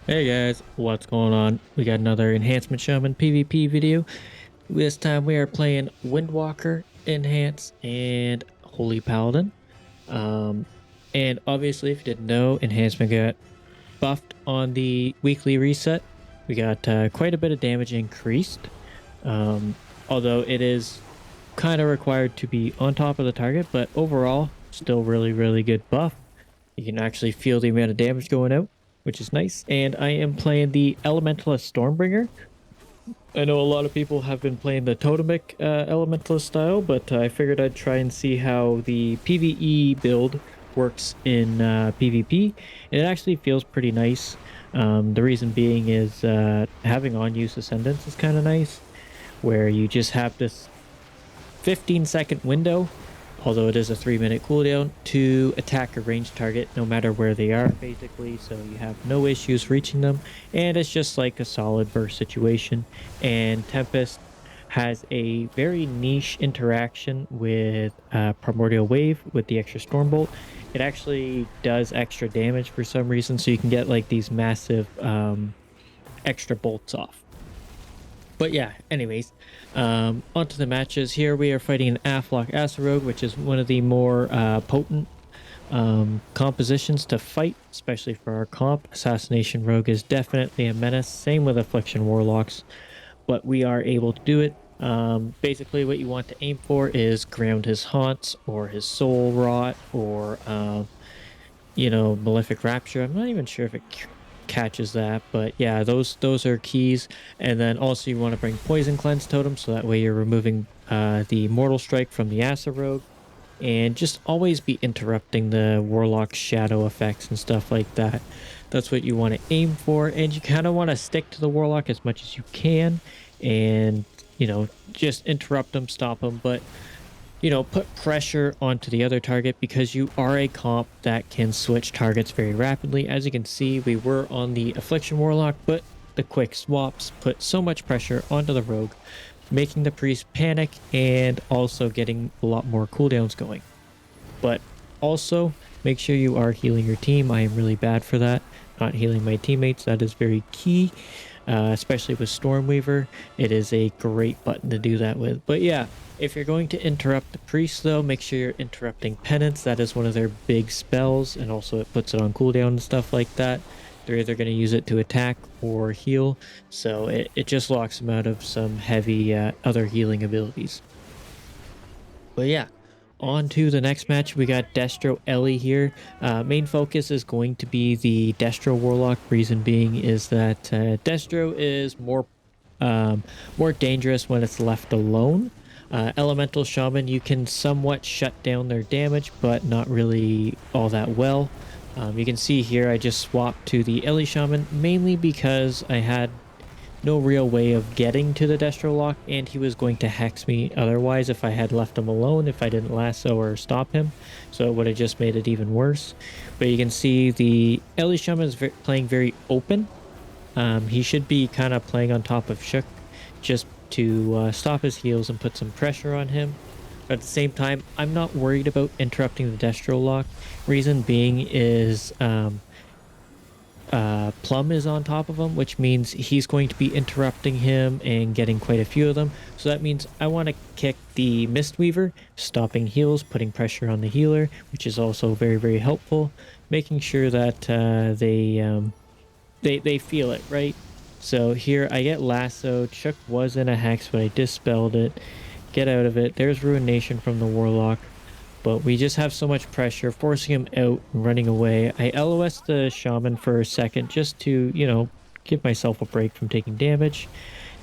Hey guys, what's going on? We got another Enhancement Shaman PvP video. This time we are playing Windwalker, Enhance, and Holy Paladin. Um, and obviously, if you didn't know, Enhancement got buffed on the weekly reset. We got quite a bit of damage increased, um, although it is kind of required to be on top of the target, but overall, still really good buff. You can actually feel the amount of damage going out, which is nice. And I am playing the Elementalist Stormbringer. I know a lot of people have been playing the Totemic Elementalist style, but I figured I'd try and see how the PvE build works in PvP. And it actually feels pretty nice. The reason being is having on-use Ascendance is kind of nice, where you just have this 15-second window, although it is a 3-minute cooldown, to attack a ranged target no matter where they are, basically, so you have no issues reaching them, and it's just like a solid burst situation. And Tempest has a very niche interaction with Primordial Wave with the extra Stormbolt. It actually does extra damage for some reason, so you can get like these massive extra bolts off. But yeah, anyways, onto the matches. Here we are fighting an Warlock Rogue, which is one of the more potent compositions to fight, especially for our comp. Assassination Rogue is definitely a menace. Same with Affliction Warlocks, but we are able to do it. Basically, what you want to aim for is ground his haunts or his soul rot or Malefic Rapture. I'm not even sure if it catches that, but yeah, those are keys. And then also you want to bring Poison Cleanse Totem, so that way you're removing the Mortal Strike from the Acid Rogue, and just always be interrupting the Warlock shadow effects and stuff like that. That's what you want to aim for, and you kind of want to stick to the Warlock as much as you can, and just interrupt them, stop them, but put pressure onto the other target, because you are a comp that can switch targets very rapidly. As you can see, we were on the Affliction Warlock, but the quick swaps put so much pressure onto the Rogue, making the Priest panic and also getting a lot more cooldowns going. But also, make sure you are healing your team. I am really bad for that. Not healing my teammates, that is very key. Especially with Stormweaver, it is a great button to do that with. But yeah, if you're going to interrupt the priest, though, make sure you're interrupting Penance. That is one of their big spells, and also it puts it on cooldown and stuff like that. They're either going to use it to attack or heal, so it just locks them out of some heavy other healing abilities. But yeah, on to the next match. We got Destro Ellie here. Main focus is going to be the Destro Warlock. Reason being is that Destro is more dangerous when it's left alone. Elemental Shaman, you can somewhat shut down their damage, but not really all that well. You can see here I just swapped to the Ellie Shaman, mainly because I had no real way of getting to the Destro lock, and he was going to hex me otherwise if I had left him alone, if I didn't lasso or stop him, so it would have just made it even worse. But you can see the Ellie Shaman is playing very open. He should be kind of playing on top of Shook just to stop his heals and put some pressure on him. But at the same time, I'm not worried about interrupting the Destro lock. Reason being is Plum is on top of him, which means he's going to be interrupting him and getting quite a few of them. So that means I want to kick the Mistweaver, stopping heals, putting pressure on the healer, which is also very helpful, making sure that they feel it, right? So here I get lassoed. Chuck was in a hex, but I dispelled it. Get out of it. There's Ruination from the Warlock. But we just have so much pressure, forcing him out and running away. I LOS the Shaman for a second just to, give myself a break from taking damage.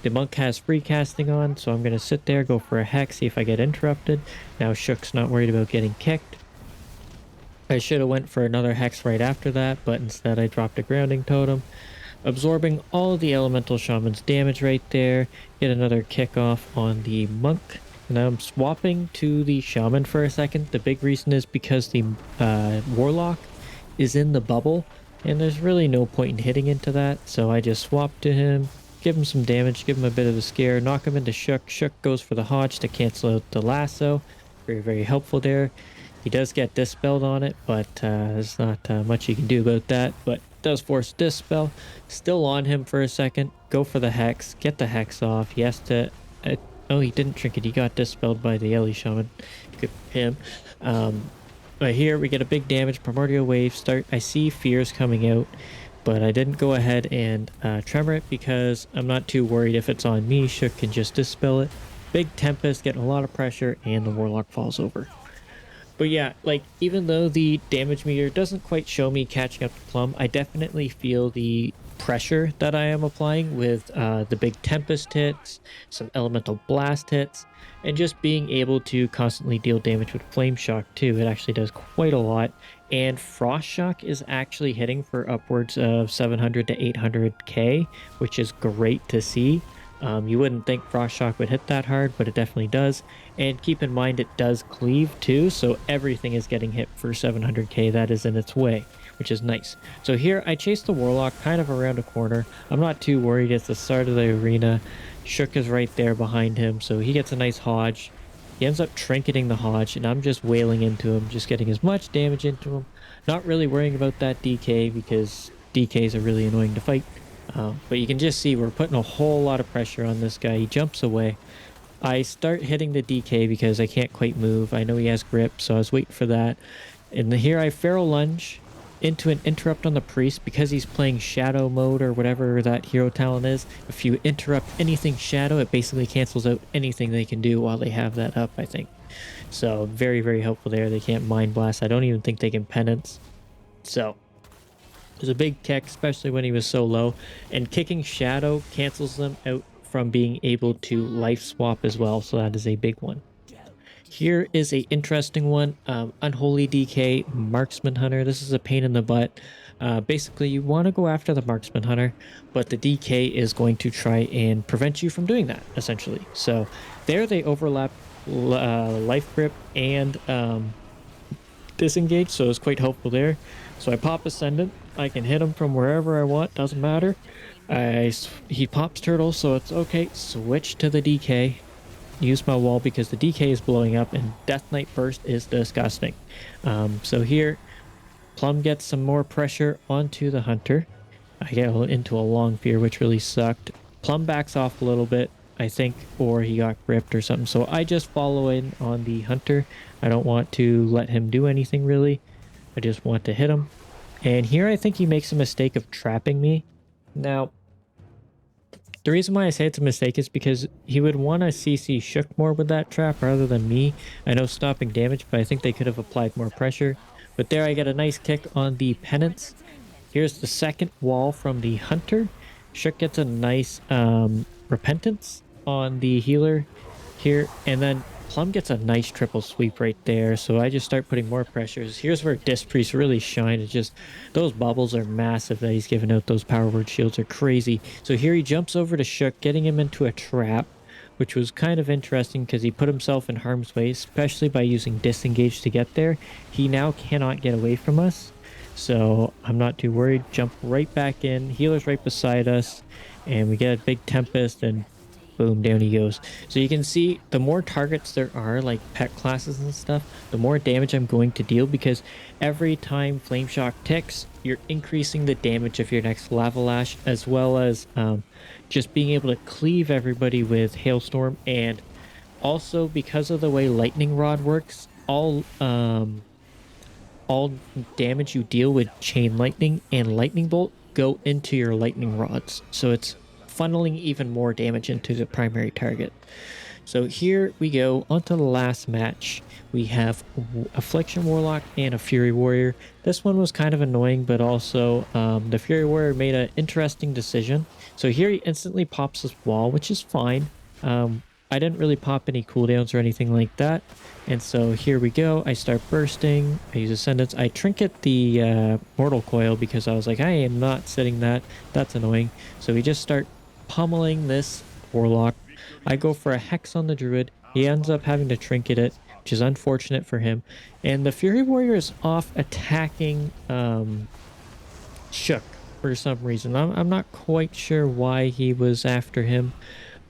The Monk has free casting on, so I'm going to sit there, go for a hex, see if I get interrupted. Now Shook's not worried about getting kicked. I should have went for another hex right after that, but instead I dropped a grounding totem, absorbing all of the Elemental Shaman's damage right there. Get another kick off on the Monk. Now I'm swapping to the Shaman for a second. The big reason is because the Warlock is in the bubble, and there's really no point in hitting into that. So I just swap to him, give him some damage, give him a bit of a scare, knock him into Shook. Shook goes for the Hodge to cancel out the lasso. Very helpful there. He does get dispelled on it, but there's not much you can do about that. But does force Dispel, still on him for a second, go for the Hex, get the Hex off. He has to, oh, he didn't Trinket, he got Dispelled by the Ellie Shaman. Good for him. But here we get a big damage, Primordial Wave start. I see Fears coming out, but I didn't go ahead and Tremor it because I'm not too worried if it's on me. Shook can just Dispel it. Big Tempest, getting a lot of pressure, and the Warlock falls over. But yeah, like, even though the damage meter doesn't quite show me catching up to Plum, I definitely feel the pressure that I am applying with the big Tempest hits, some Elemental Blast hits, and just being able to constantly deal damage with Flame Shock too. It actually does quite a lot. And Frost Shock is actually hitting for upwards of 700 to 800k, which is great to see. You wouldn't think Frost Shock would hit that hard, but it definitely does. And keep in mind, it does cleave too, so everything is getting hit for 700k that is in its way, which is nice. So here, I chase the Warlock kind of around a corner. I'm not too worried. It's the start of the arena. Shook is right there behind him, so he gets a nice Hodge. He ends up trinketing the Hodge, and I'm just wailing into him, just getting as much damage into him. Not really worrying about that DK, because DKs are really annoying to fight. But you can just see we're putting a whole lot of pressure on this guy. He jumps away. I start hitting the DK because I can't quite move. I know he has grip, so I was waiting for that. And here I Feral Lunge into an interrupt on the Priest because he's playing Shadow mode or whatever that hero talent is. If you interrupt anything Shadow, it basically cancels out anything they can do while they have that up, I think. So very, very helpful there. They can't Mind Blast. I don't even think they can Penance. So it was a big kick, especially when he was so low. And kicking Shadow cancels them out from being able to life swap as well. So that is a big one. Here is a interesting one. Unholy DK, Marksman Hunter. This is a pain in the butt. Basically, you want to go after the Marksman Hunter, but the DK is going to try and prevent you from doing that, essentially. So there they overlap Life Grip and Disengage, so it's quite helpful there. So I pop Ascendant. I can hit him from wherever I want, doesn't matter. He pops Turtle, so it's okay. Switch to the DK. Use my wall because the DK is blowing up and Death Knight Burst is disgusting. So here, Plum gets some more pressure onto the Hunter. I get into a long fear, which really sucked. Plum backs off a little bit, I think, or he got gripped or something. So I just follow in on the Hunter. I don't want to let him do anything really. I just want to hit him. And here I think he makes a mistake of trapping me. Now, the reason why I say it's a mistake is because he would want to CC Shook more with that trap rather than me. I know stopping damage, but I think they could have applied more pressure. But there I get a nice kick on the Penance. Here's the second wall from the Hunter. Shook gets a nice Repentance on the healer here. And then Plum gets a nice triple sweep right there. So I just start putting more pressures. Here's where Disc Priest really shine. It's just, those bubbles are massive that he's giving out. Those power word shields are crazy. So here he jumps over to Shook, getting him into a trap, which was kind of interesting because he put himself in harm's way, especially by using Disengage to get there. He now cannot get away from us. So I'm not too worried. Jump right back in. Healer's right beside us. And we get a big Tempest and boom, down he goes. So you can see the more targets there are, like pet classes and stuff, the more damage I'm going to deal, because every time Flame Shock ticks, you're increasing the damage of your next Lava Lash, as well as just being able to cleave everybody with Hailstorm. And also, because of the way Lightning Rod works, all damage you deal with Chain Lightning and Lightning Bolt go into your Lightning Rods. So it's funneling even more damage into the primary target. So here we go onto the last match. We have Affliction Warlock and a Fury Warrior. This one was kind of annoying, but also the Fury Warrior made an interesting decision. So here he instantly pops this wall, which is fine. I didn't really pop any cooldowns or anything like that. And so here we go. I start bursting. I use Ascendance. I trinket the Mortal Coil because I was like, I am not setting that. That's annoying. So we just start pummeling this Warlock. I go for a Hex on the Druid. He ends up having to trinket it, which is unfortunate for him. And the Fury Warrior is off attacking Shook for some reason. I'm not quite sure why he was after him,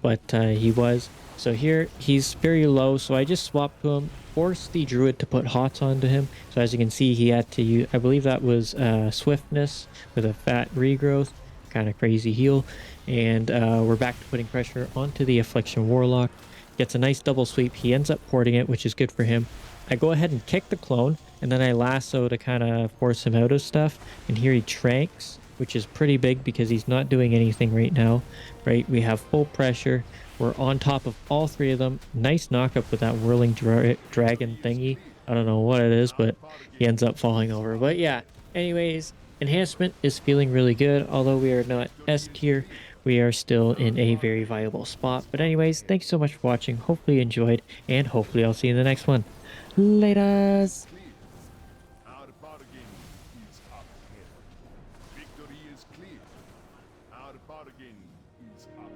but he was. So here he's very low, so I just swap to him. forced the druid to put hots onto him. So as you can see, he had to use, I believe that was swiftness with a fat regrowth, kind of crazy heal. And we're back to putting pressure onto the Affliction Warlock. Gets a nice double sweep. He ends up porting it, which is good for him. I go ahead and kick the clone, and then I lasso to kind of force him out of stuff. And here he tranks, which is pretty big because he's not doing anything right now, right? We have full pressure. We're on top of all three of them. Nice knockup with that whirling dragon thingy. I don't know what it is, but he ends up falling over. But yeah, anyways, enhancement is feeling really good. Although we are not S tier, we are still in a very viable spot. But anyways, thanks so much for watching. Hopefully you enjoyed, and hopefully I'll see you in the next one. Laters! Clear. Our bargain is up here. Victory is clear. Our bargain is up.